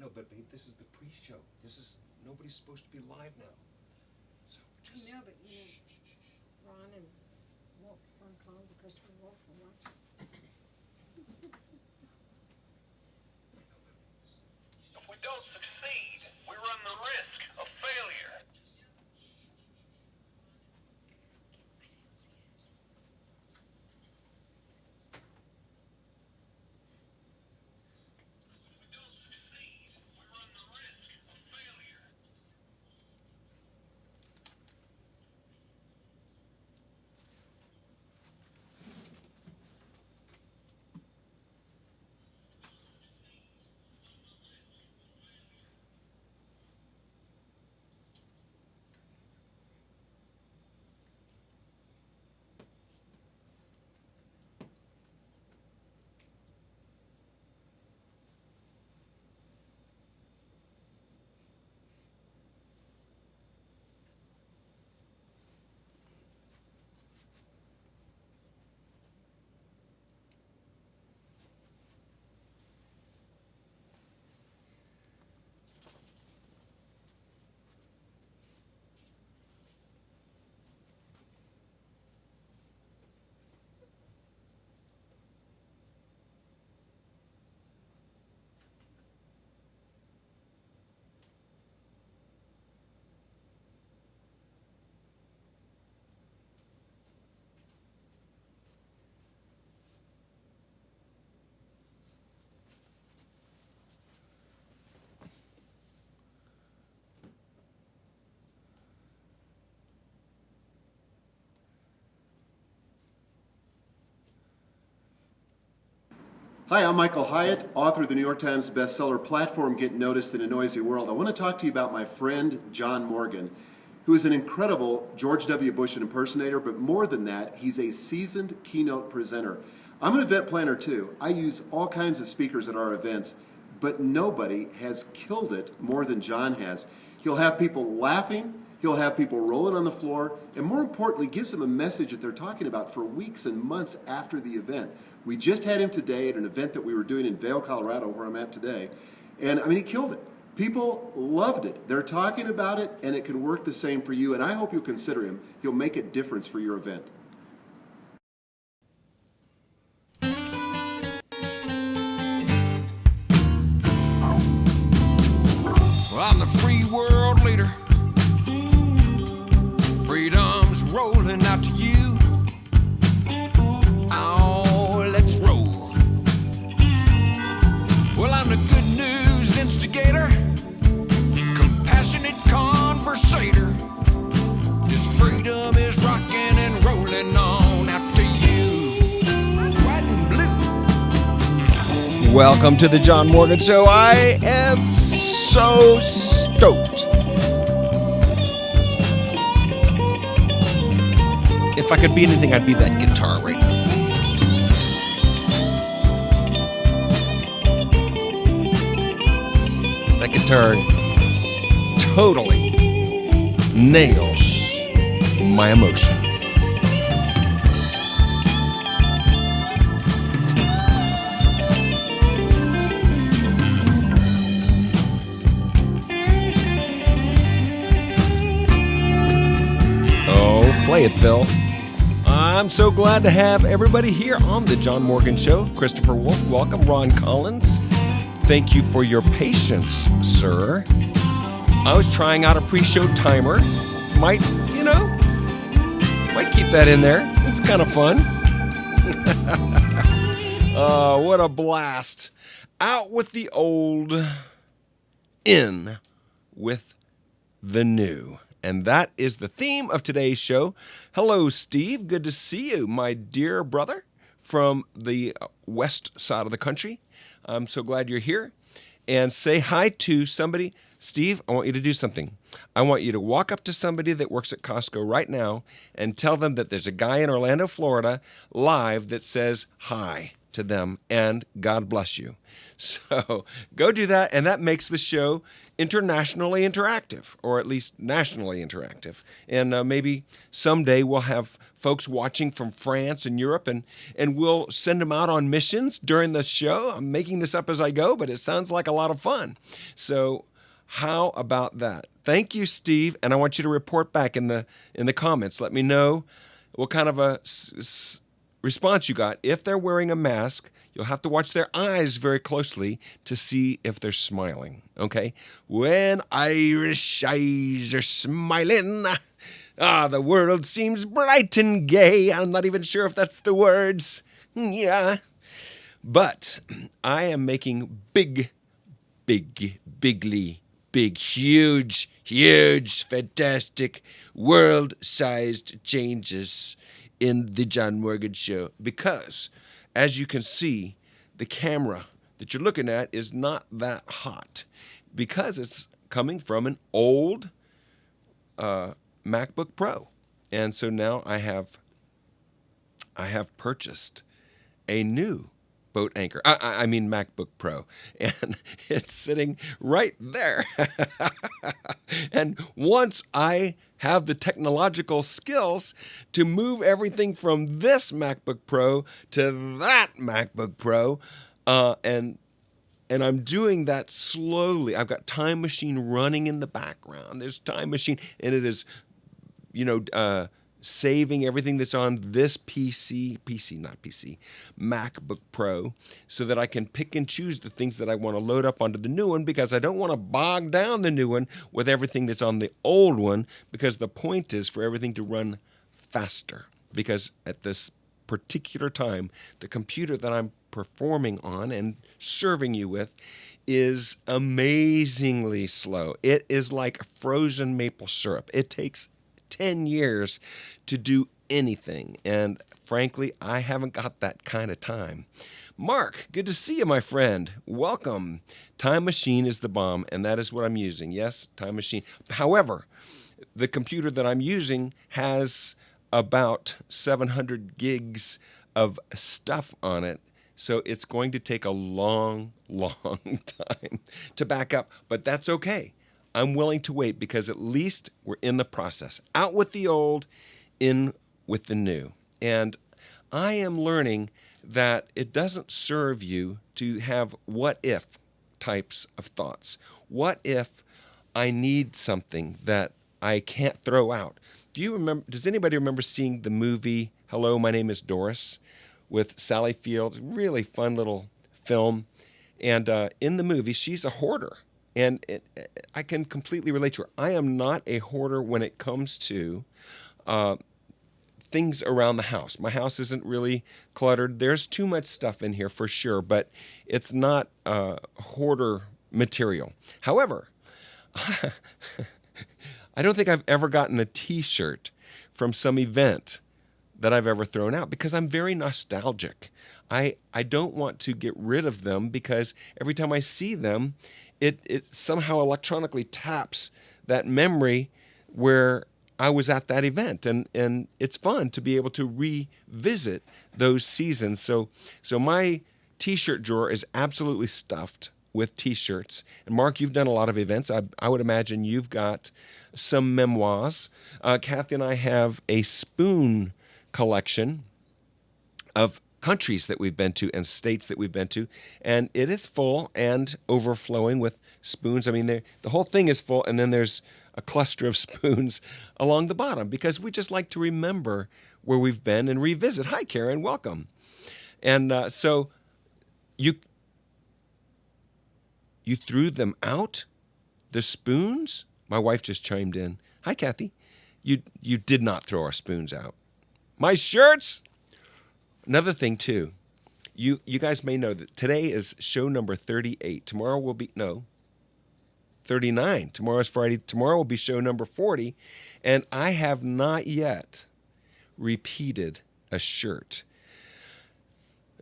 know, but babe, this is the pre-show. Nobody's supposed to be live now. So just... I know, but Ron and Wolf, Ron Collins and Christopher Wolf are watching. If we don't succeed, we run the risk of failure. Hi, I'm Michael Hyatt, author of the New York Times bestseller Platform Get Noticed in a Noisy World. I want to talk to you about my friend John Morgan, who is an incredible George W. Bush impersonator, but more than that, he's a seasoned keynote presenter. I'm an event planner too. I use all kinds of speakers at our events, but nobody has killed it more than John has. He'll have people laughing, he'll have people rolling on the floor, and more importantly, gives them a message that they're talking about for weeks and months after the event. We just had him today at an event that we were doing in Vail, Colorado, where I'm at today, and I mean, he killed it. People loved it. They're talking about it, and it can work the same for you, and I hope you'll consider him. He'll make a difference for your event. Well, I'm the free world leader. Freedom's rolling out to you. Oh, let's roll. Well, I'm the good news instigator, compassionate conversator. This freedom is rocking and rolling on out to you. White and blue. Welcome to the John Morgan Show. I am so stoked. If I could be anything, I'd be that guitar right now. That guitar totally nails my emotion. Oh, play it, Phil. I'm so glad to have everybody here on the John Morgan Show. Christopher Wolf, welcome. Ron Collins, thank you for your patience, sir. I was trying out a pre-show timer. Might keep that in there. It's kind of fun. Oh, what a blast. Out with the old, in with the new. And that is the theme of today's show. Hello, Steve. Good to see you, my dear brother from the west side of the country. I'm so glad you're here. And say hi to somebody. Steve, I want you to do something. I want you to walk up to somebody that works at Costco right now and tell them that there's a guy in Orlando, Florida, live that says hi to them, and God bless you. So go do that, and that makes the show internationally interactive, or at least nationally interactive. And maybe someday we'll have folks watching from France and Europe, and we'll send them out on missions during the show. I'm making this up as I go, but it sounds like a lot of fun. So how about that? Thank you, Steve, and I want you to report back in the comments. Let me know what kind of a response you got. If they're wearing a mask, you'll have to watch their eyes very closely to see if they're smiling, okay? When Irish eyes are smiling, the world seems bright and gay. I'm not even sure if that's the words. Yeah. But I am making big, huge, fantastic, world-sized changes in the John Morgan Show, because, as you can see, the camera that you're looking at is not that hot, because it's coming from an old MacBook Pro. And so now I have purchased a new boat anchor. I mean MacBook Pro, and it's sitting right there. And once I have the technological skills to move everything from this MacBook Pro to that MacBook Pro, and I'm doing that slowly. I've got Time Machine running in the background. There's Time Machine, and it is, saving everything that's on this MacBook Pro, so that I can pick and choose the things that I want to load up onto the new one, because I don't want to bog down the new one with everything that's on the old one, because the point is for everything to run faster. Because at this particular time, the computer that I'm performing on and serving you with is amazingly slow. It is like frozen maple syrup. It takes 10 years to do anything. And frankly, I haven't got that kind of time. Mark, good to see you, my friend. Welcome. Time Machine is the bomb, and that is what I'm using. Yes, Time Machine. However, the computer that I'm using has about 700 gigs of stuff on it. So it's going to take a long time to back up, but that's okay. I'm willing to wait, because at least we're in the process. Out with the old, in with the new. And I am learning that it doesn't serve you to have what if types of thoughts. What if I need something that I can't throw out? Does anybody remember seeing the movie Hello, My Name is Doris with Sally Field? Really fun little film. And in the movie, she's a hoarder. And I can completely relate to her. I am not a hoarder when it comes to things around the house. My house isn't really cluttered. There's too much stuff in here for sure, but it's not hoarder material. However, I don't think I've ever gotten a T-shirt from some event that I've ever thrown out, because I'm very nostalgic. I don't want to get rid of them, because every time I see them, it somehow electronically taps that memory where I was at that event. And it's fun to be able to revisit those seasons. So my T-shirt drawer is absolutely stuffed with T-shirts. And Mark, you've done a lot of events. I would imagine you've got some memoirs. Kathy and I have a spoon collection of countries that we've been to and states that we've been to, and it is full and overflowing with spoons. I mean, the whole thing is full, and then there's a cluster of spoons along the bottom, because we just like to remember where we've been and revisit. Hi, Karen, welcome. And so you threw them out, the spoons? My wife just chimed in. Hi, Kathy. You did not throw our spoons out. My shirts? Another thing, too, you guys may know that today is show number 38. Tomorrow will be, 39. Tomorrow's Friday. Tomorrow will be show number 40. And I have not yet repeated a shirt.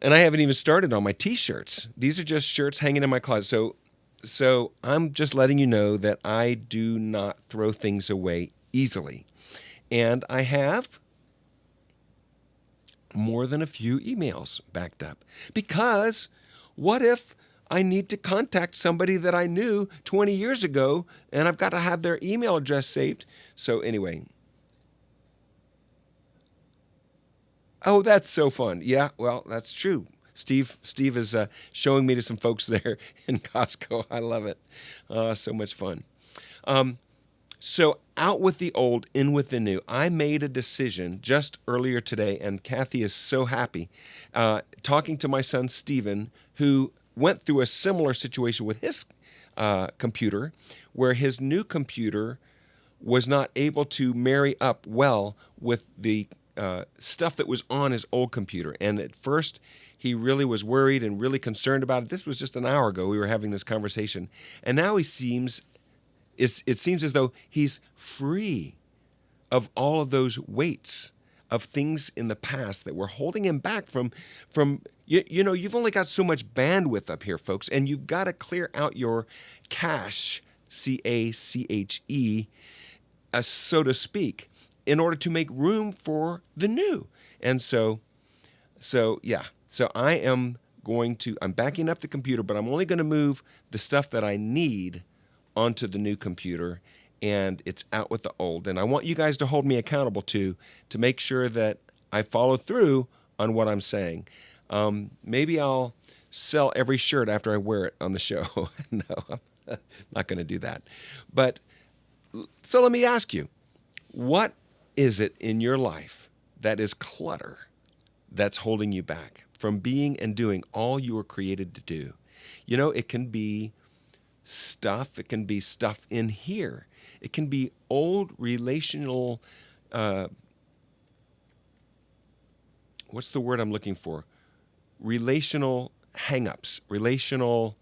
And I haven't even started on my T-shirts. These are just shirts hanging in my closet. So I'm just letting you know that I do not throw things away easily. And I have more than a few emails backed up. Because what if I need to contact somebody that I knew 20 years ago and I've got to have their email address saved? So anyway. Oh, that's so fun. Yeah, well, that's true. Steve is showing me to some folks there in Costco. I love it. So much fun. So out with the old, in with the new. I made a decision just earlier today, and Kathy is so happy, talking to my son Stephen, who went through a similar situation with his computer, where his new computer was not able to marry up well with the stuff that was on his old computer. And at first, he really was worried and really concerned about it. This was just an hour ago we were having this conversation. And now it seems as though he's free of all of those weights of things in the past that were holding him back from you've only got so much bandwidth up here, folks, and you've got to clear out your cache, C-A-C-H-E, so to speak, in order to make room for the new. And so I'm backing up the computer, but I'm only going to move the stuff that I need onto the new computer, and it's out with the old. And I want you guys to hold me accountable to make sure that I follow through on what I'm saying. Maybe I'll sell every shirt after I wear it on the show. No, I'm not going to do that. But so let me ask you, what is it in your life that is clutter that's holding you back from being and doing all you were created to do? You know, it can be stuff. It can be stuff in here. It can be old relational, what's the word I'm looking for? Relational hang-ups, relational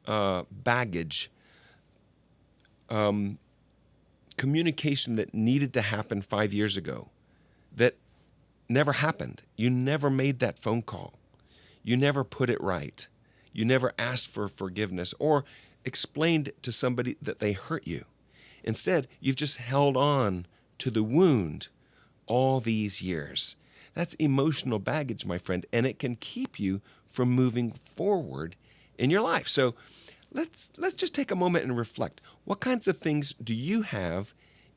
baggage, communication that needed to happen 5 years ago that never happened. You never made that phone call. You never put it right. You never asked for forgiveness or explained to somebody that they hurt you. Instead, you've just held on to the wound all these years. That's emotional baggage, my friend, and it can keep you from moving forward in your life. So let's just take a moment and reflect. What kinds of things do you have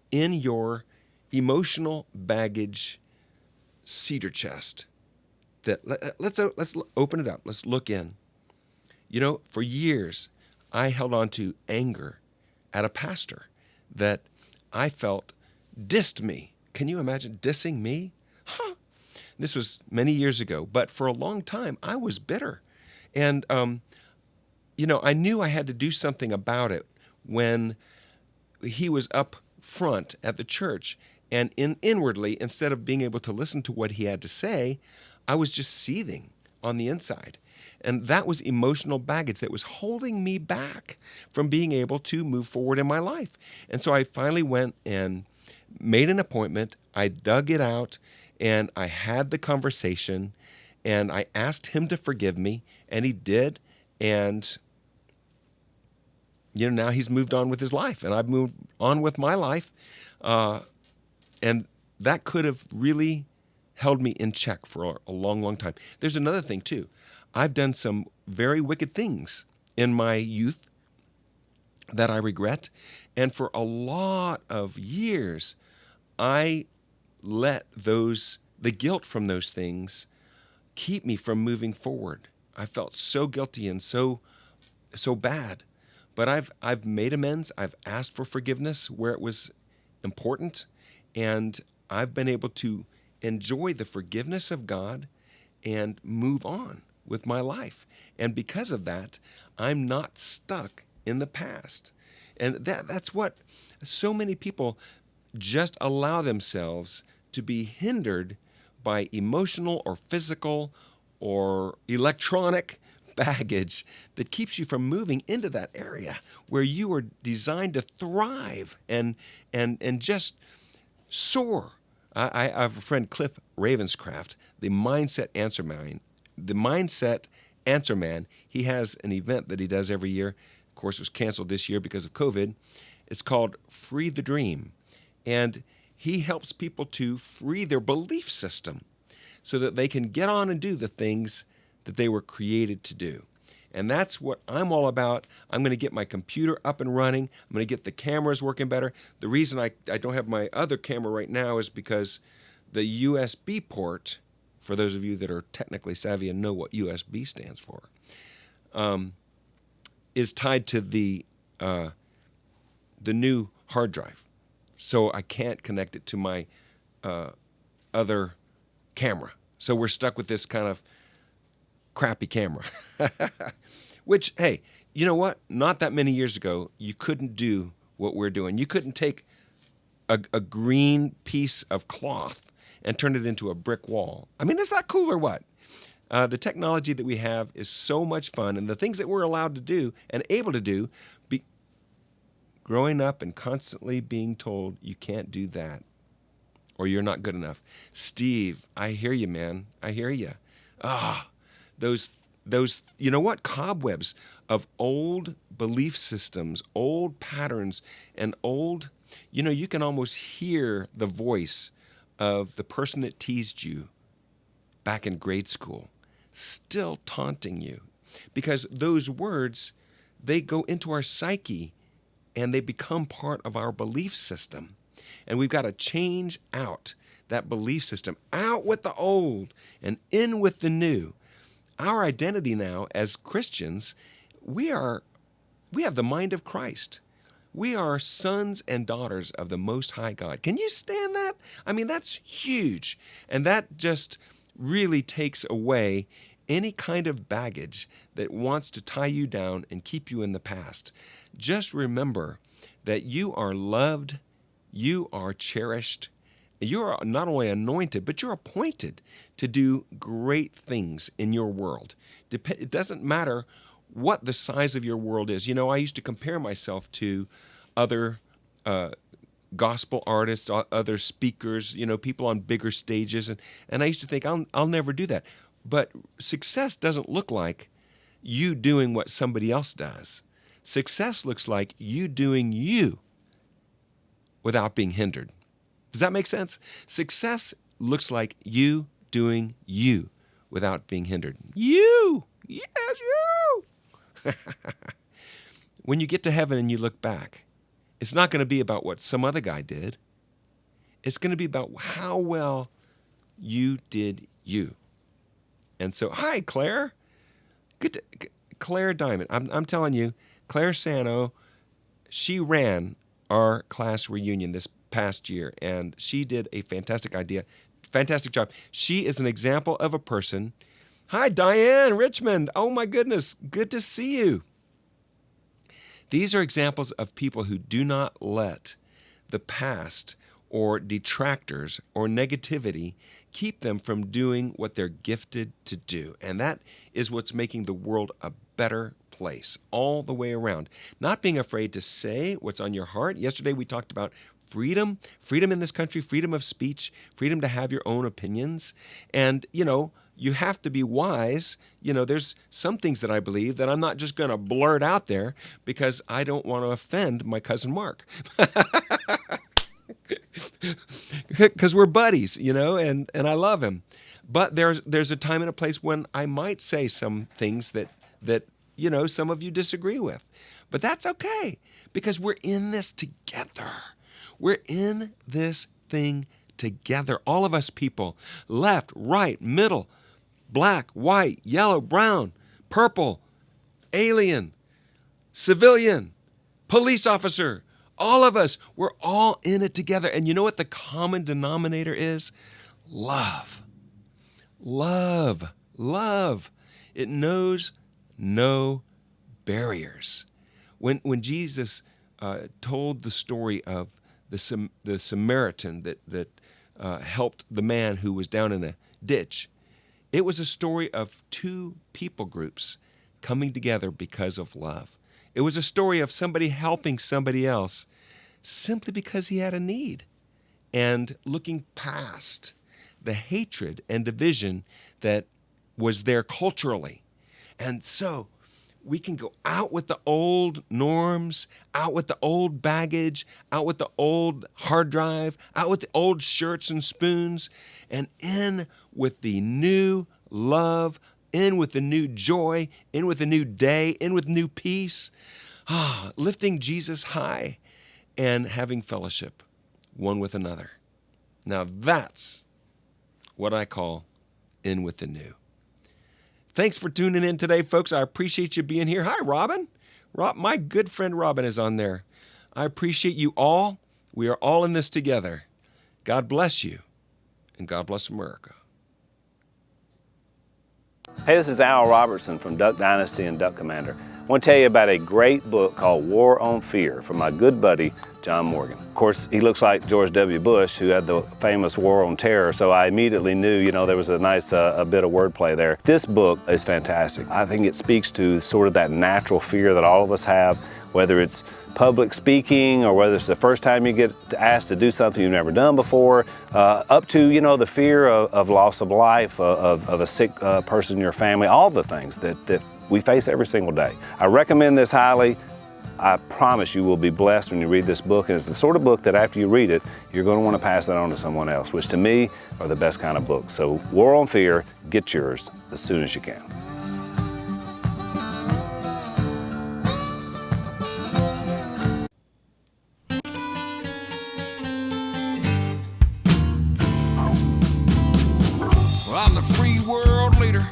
in your emotional baggage cedar chest? Let's open it up. Let's look in. You know, for years, I held on to anger at a pastor that I felt dissed me. Can you imagine dissing me? Huh. This was many years ago, but for a long time, I was bitter. And, I knew I had to do something about it when he was up front at the church. And inwardly, instead of being able to listen to what he had to say, I was just seething on the inside. And that was emotional baggage that was holding me back from being able to move forward in my life. And so I finally went and made an appointment. I dug it out, and I had the conversation, and I asked him to forgive me, and he did. And, now he's moved on with his life, and I've moved on with my life. And that could have really held me in check for a long, long time. There's another thing, too. I've done some very wicked things in my youth that I regret. And for a lot of years, I let the guilt from those things keep me from moving forward. I felt so guilty and so bad. But I've made amends. I've asked for forgiveness where it was important. And I've been able to enjoy the forgiveness of God and move on with my life. And because of that, I'm not stuck in the past. And that's what so many people just allow themselves to be hindered by emotional or physical or electronic baggage that keeps you from moving into that area where you are designed to thrive and just soar. I have a friend, Cliff Ravenscraft, the Mindset Answer Man. He has an event that he does every year. Of course, it was canceled this year because of COVID. It's called Free the Dream. And he helps people to free their belief system so that they can get on and do the things that they were created to do. And that's what I'm all about. I'm going to get my computer up and running. I'm going to get the cameras working better. The reason I don't have my other camera right now is because the USB port, for those of you that are technically savvy and know what USB stands for, is tied to the new hard drive. So I can't connect it to my other camera. So we're stuck with this kind of crappy camera. Which, hey, you know what? Not that many years ago, you couldn't do what we're doing. You couldn't take a green piece of cloth and turn it into a brick wall. I mean, is that cool or what? The technology that we have is so much fun, and the things that we're allowed to do and able to do, growing up and constantly being told you can't do that or you're not good enough. Steve, I hear you, man. I hear you. Those, you know what? Cobwebs of old belief systems, old patterns, and old, you can almost hear the voice of the person that teased you back in grade school, still taunting you. Because those words, they go into our psyche and they become part of our belief system. And we've got to change out that belief system, out with the old and in with the new. Our identity now as Christians, we have the mind of Christ. We are sons and daughters of the Most High God. Can you stand that? I mean, that's huge. And that just really takes away any kind of baggage that wants to tie you down and keep you in the past. Just remember that you are loved, you are cherished, you are not only anointed, but you're appointed to do great things in your world. It doesn't matter what the size of your world is. I used to compare myself to other gospel artists, other speakers, people on bigger stages, and I used to think, I'll never do that. But success doesn't look like you doing what somebody else does. Success looks like you doing you without being hindered. Does that make sense? Success looks like you doing you without being hindered. You! Yes, you! When you get to heaven and you look back, it's not going to be about what some other guy did. It's going to be about how well you did you. And so, hi, Claire. Claire Diamond. I'm telling you, Claire Sano, she ran our class reunion this past year, and she did a fantastic job. She is an example of a person. Hi, Diane Richmond. Oh, my goodness. Good to see you. These are examples of people who do not let the past or detractors or negativity keep them from doing what they're gifted to do. And that is what's making the world a better place all the way around. Not being afraid to say what's on your heart. Yesterday we talked about freedom in this country, freedom of speech, freedom to have your own opinions. And, you have to be wise. There's some things that I believe that I'm not just going to blurt out there because I don't want to offend my cousin Mark. Because we're buddies, and I love him. But there's a time and a place when I might say some things that some of you disagree with. But that's okay, because we're in this together. We're in this thing together. All of us people, left, right, middle, black, white, yellow, brown, purple, alien, civilian, police officer, all of us, we're all in it together. And you know what the common denominator is? Love. Love. Love. It knows no barriers. When Jesus told the story of the Samaritan that helped the man who was down in a ditch, it was a story of two people groups coming together because of love. It was a story of somebody helping somebody else simply because he had a need and looking past the hatred and division that was there culturally. And so we can go out with the old norms, out with the old baggage, out with the old hard drive, out with the old shirts and spoons, and in with the new love, in with the new joy, in with a new day, in with new peace, lifting Jesus high and having fellowship one with another. Now that's what I call in with the new. Thanks for tuning in today, folks. I appreciate you being here. Hi, Robin. My good friend Robin is on there. I appreciate you all. We are all in this together. God bless you, and God bless America. Hey, this is Al Robertson from Duck Dynasty and Duck Commander. I want to tell you about a great book called War on Fear from my good buddy, John Morgan. Of course, he looks like George W. Bush, who had the famous War on Terror, so I immediately knew, there was a nice a bit of wordplay there. This book is fantastic. I think it speaks to sort of that natural fear that all of us have, whether it's public speaking or whether it's the first time you get asked to do something you've never done before, up to, the fear of loss of life, of a sick person in your family, all the things that we face every single day. I recommend this highly. I promise you will be blessed when you read this book, and it's the sort of book that after you read it, you're going to want to pass that on to someone else, which to me are the best kind of books. So War on Fear, get yours as soon as you can. Well, I'm the free world leader.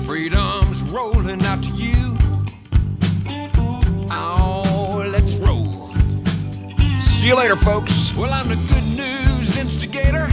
Freedom's rolling out to you. Oh, let's roll. See you later, folks. Well, I'm the good news instigator.